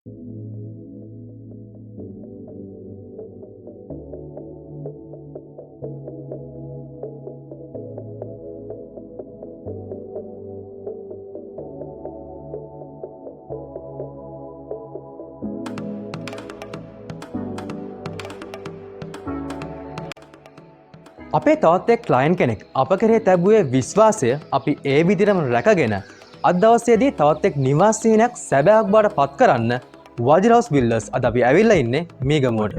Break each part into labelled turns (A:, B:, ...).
A: අපේ තවත් එක් ක්ලයන්ට් කෙනෙක් අප කෙරේ තැබුවේ විශ්වාසය අපි ඒ විදිහටම රැකගෙන අද දවසේදී තවත් එක් නිවාසීනයක් සැබෑවක් බවට පත් කරන්න වජිර හවුස් බිල්ඩර්ස් අද අපි ඇවිල්ලා ඉන්නේ මීගමුවට.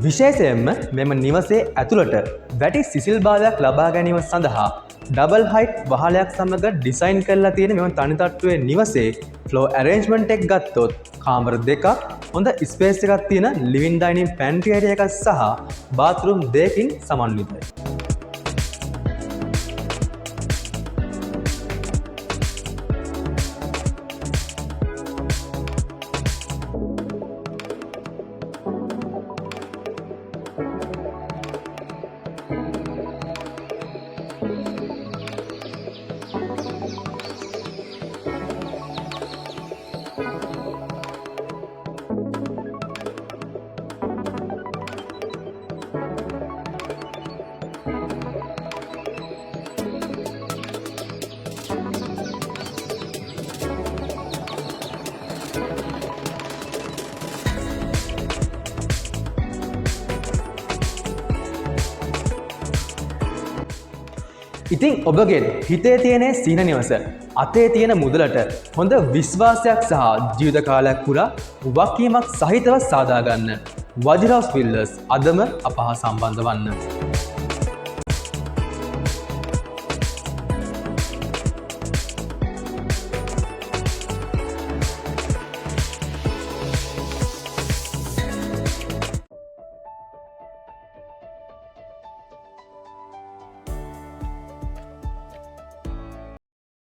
A: විශේෂයෙන්ම මෙම නිවසේ ඇතුළට වැටි සිසිල් භාවයක් ලබා ගැනීම සඳහා ඩබල් හයිට් වහලයක් සමග ඩිසයින් කරලා තියෙන මෙම තනිතට්ටුවේ නිවසේ ෆ්ලෝ ඇරේන්ජ්මන්ට් එක ගත්තොත් කාමර දෙකක් හොඳ ස්පේස් එකක් තියෙන ලිවිං ඩයිනින් පැන්ට්‍රි ඒරියා එකක් සහ බාත්රූම් දෙකකින් සමන්විතයි. ඉතින් ඔබගේ හිතේ තියෙන සීන නිවස අතේ තියෙන මුදලට හොඳ විශ්වාසයක් සහ ජීවිත කාලයක් පුරා වගකීමක් සහිතව සාදාගන්න වජිර හවුස් බිල්ඩර්ස් අදම අප හා සම්බන්ධ වන්න.